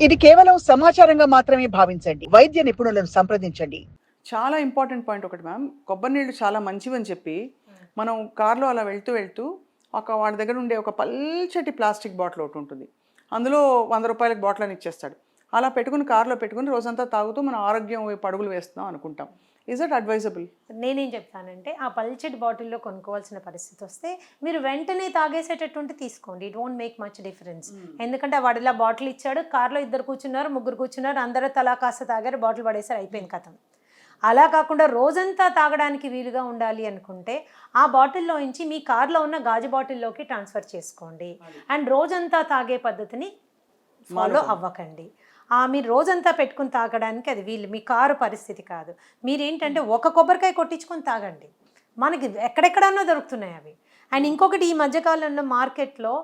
ఇది కేవలం సమాచారంగా మాత్రమే భావించండి. వైద్య నిపుణులను సంప్రదించండి. చాలా ఇంపార్టెంట్ పాయింట్ ఒకటి మ్యామ్. కొబ్బరి నీళ్ళు చాలా మంచివని చెప్పి, మనం కార్‌లో అలా వెళ్తూ, వెళ్తూ వాడి దగ్గర ఉండే ఒక పల్చటి ప్లాస్టిక్ బాటిల్ ఒకటుంటుంది. అందులో రూ. 100 బాటిల్ అని ఇచ్చేస్తాడు. అలా పెట్టుకొని కార్‌లో పెట్టుకొని రోజంతా తాగుతూ మన ఆరోగ్యం వైపు అడుగులు వేస్తున్నాం అనుకుంటాం. Is that advisable? నేనేం చెప్తానంటే ఆ పల్చటి బాటిల్లో కొనుక్కోవాల్సిన పరిస్థితి వస్తే మీరు వెంటనే తాగేసేటటువంటి తీసుకోండి. It won't make much difference. ఎందుకంటే వాడు ఇలా బాటిల్ ఇచ్చాడు, కార్లో 2 కూర్చున్నారు, 3 కూర్చున్నారు, అందరూ తలా కాస్త తాగారు, బాటిల్ పడేసారు, అయిపోయింది కథం. అలా కాకుండా రోజంతా తాగడానికి వీలుగా ఉండాలి అనుకుంటే ఆ బాటిల్లోంచి మీ కార్లో ఉన్న గాజు బాటిల్లోకి ట్రాన్స్ఫర్ చేసుకోండి. అండ్ రోజంతా తాగే పద్ధతిని ఫాలో అవ్వకండి. మీరు రోజంతా పెట్టుకుని తాగడానికి అది వీలు, మీ కారు పరిస్థితి కాదు. మీరేంటంటే ఒక కొబ్బరికాయ కొట్టించుకొని తాగండి. మనకి ఎక్కడెక్కడన్నా దొరుకుతున్నాయి అవి. అండ్ ఇంకొకటి, ఈ మధ్యకాలంలో మార్కెట్లో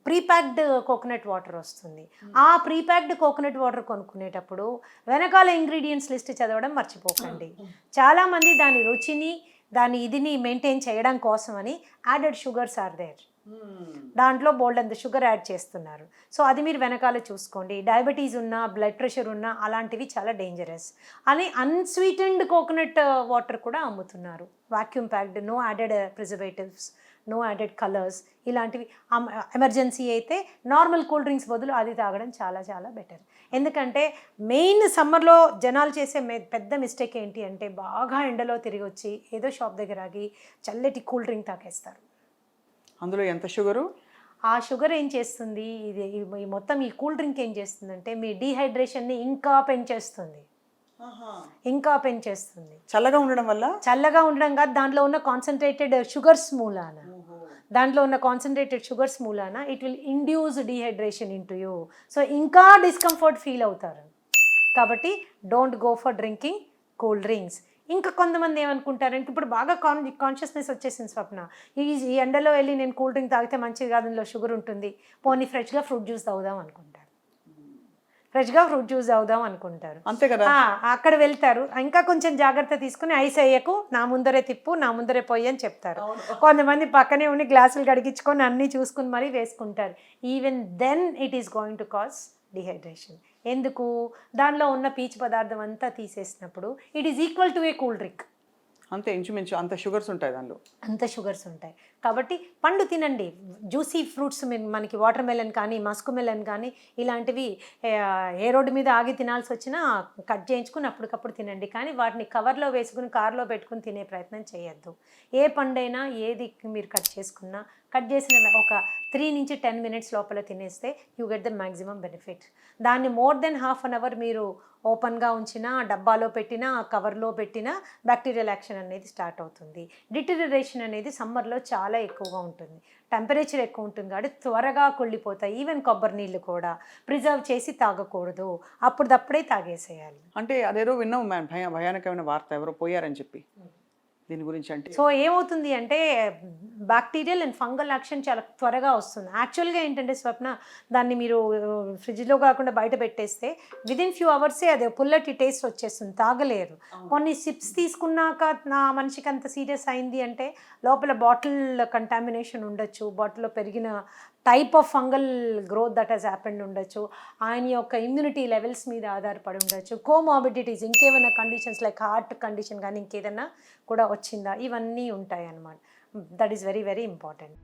ప్రీప్యాక్డ్ కోకోనట్ వాటర్ వస్తుంది. ఆ ప్రీప్యాక్డ్ కోకోనట్ వాటర్ కొనుక్కునేటప్పుడు వెనకాల ఇంగ్రీడియంట్స్ లిస్ట్ చదవడం మర్చిపోకండి. చాలామంది దాని రుచిని దాని ఇదిని మెయింటైన్ చేయడం కోసమని యాడెడ్ షుగర్స్ ఆర్ దేర్. దాంట్లో బోల్డ్ అంత షుగర్ యాడ్ చేస్తున్నారు. సో అది మీరు వెనకాల చూసుకోండి. డయాబెటీస్ ఉన్నా, బ్లడ్ ప్రెషర్ ఉన్నా అలాంటివి చాలా డేంజరస్ అని అన్స్వీటెండ్ కోకోనట్ వాటర్ కూడా అమ్ముతున్నారు. Vacuum packed, no added preservatives, no added colours, ఇలాంటివి. ఎమర్జెన్సీ అయితే నార్మల్ కూల్ డ్రింక్స్ బదులు అది తాగడం చాలా చాలా బెటర్. ఎందుకంటే మెయిన్ సమ్మర్లో జనాలు చేసే పెద్ద మిస్టేక్ ఏంటి అంటే బాగా ఎండలో తిరిగి వచ్చి ఏదో షాప్ దగ్గర ఆగి చల్లటి కూల్ డ్రింక్ తాగేస్తారు. అందులో ఎంత షుగరు? ఆ షుగర్ ఏం చేస్తుంది, ఈ మొత్తం ఈ కూల్ డ్రింక్ ఏం చేస్తుందంటే మీ డీహైడ్రేషన్ని ఇంకా పెంచేస్తుంది. చల్లగా ఉండడం వల్ల? చల్లగా ఉండడం కాదు, దాంట్లో ఉన్న కాన్సన్ట్రేటెడ్ షుగర్స్ మూలాన it will induce dehydration in to you. So ఇంకా డిస్కంఫర్ట్ ఫీల్ అవుతారు. కాబట్టి don't go for drinking cool drinks. ఇంకా కొంతమంది ఏమనుకుంటారంటే ఇప్పుడు బాగా కాన్షియస్నెస్ వచ్చేసింది స్వప్న, ఈ ఎండలో వెళ్ళి నేను కూల్ డ్రింక్ తాగితే మంచిది కాదు, అందులో షుగర్ ఉంటుంది, పోనీ ఫ్రెష్గా ఫ్రూట్ జ్యూస్ తాగుదాం అనుకుంటారు. అంతే కదా. అక్కడ వెళ్తారు, ఇంకా కొంచెం జాగ్రత్త తీసుకుని ఐస్ అయ్యకు, నా ముందరే తిప్పు, నా ముందరే పోయి అని చెప్తారు. కొంతమంది పక్కనే ఉండి గ్లాసులు కడిగించుకొని అన్నీ చూసుకుని మరీ వేసుకుంటారు. Even then it is going to cause dehydration. ఎందుకు? దానిలో ఉన్న పీచు పదార్థం అంతా తీసేసినప్పుడు it is equal to a cool drink. అంతే, ఇంచుమించు అంత షుగర్స్ ఉంటాయి దానిలో. కాబట్టి పండు తినండి, జ్యూసీ ఫ్రూట్స్. మనకి వాటర్ మెలన్ కానీ, మస్క్ మెలన్ కానీ ఇలాంటివి ఏ రోడ్డు మీద ఆగి తినాల్సి వచ్చినా కట్ చేయించుకుని అప్పటికప్పుడు తినండి. కానీ వాటిని కవర్లో వేసుకుని కార్లో పెట్టుకుని తినే ప్రయత్నం చేయొద్దు. ఏ పండైనా ఏది మీరు కట్ చేసిన ఒక 3 నుంచి 10 minutes లోపల తినేస్తే you get the maximum benefit. దాన్ని మోర్ దెన్ ½ an hour మీరు ఓపెన్గా ఉంచినా, డబ్బాలో పెట్టినా, కవర్లో పెట్టినా బ్యాక్టీరియల్ యాక్షన్ అనేది స్టార్ట్ అవుతుంది. డిటెరిరేషన్ అనేది సమ్మర్లో చాలా ఎక్కువగా ఉంటుంది. టెంపరేచర్ ఎక్కువ ఉంటుంది కాబట్టి త్వరగా కుళ్ళిపోతాయి. ఈవెన్ కొబ్బరి నీళ్ళు కూడా ప్రిజర్వ్ చేసి తాగకూడదు, అప్పుడప్పుడే తాగేసేయాలి. అంటే అదేదో విన్నాం మ్యామ్, భయానకమైన వార్త, ఎవరో పోయారని చెప్పి. దీని గురించి అంటే సో ఏమవుతుంది అంటే బ్యాక్టీరియల్ అండ్ ఫంగల్ యాక్షన్ చాలా త్వరగా వస్తుంది. యాక్చువల్గా ఏంటంటే స్వప్న, దాన్ని మీరు ఫ్రిడ్జ్లో కాకుండా బయట పెట్టేస్తే విదిన్ ఫ్యూ అవర్సే అది పుల్లటి టేస్ట్ వచ్చేస్తుంది, తాగలేరు. కొన్ని సిప్స్ తీసుకున్నాక నా మనిషికి అంత సీరియస్ అయింది అంటే లోపల బాటిల్ కంటామినేషన్ ఉండొచ్చు, బాటిల్లో పెరిగిన type of fungal growth that has happened ఉండొచ్చు, ఆయన యొక్క ఇమ్యూనిటీ లెవెల్స్ మీద ఆధారపడి ఉండొచ్చు, కోమార్బిడిటీస్, ఇంకేమైనా కండిషన్స్ లైక్ హార్ట్ కండిషన్ కానీ ఇంకేదైనా కూడా వచ్చిందా, ఇవన్నీ ఉంటాయి అన్నమాట. That is very very important.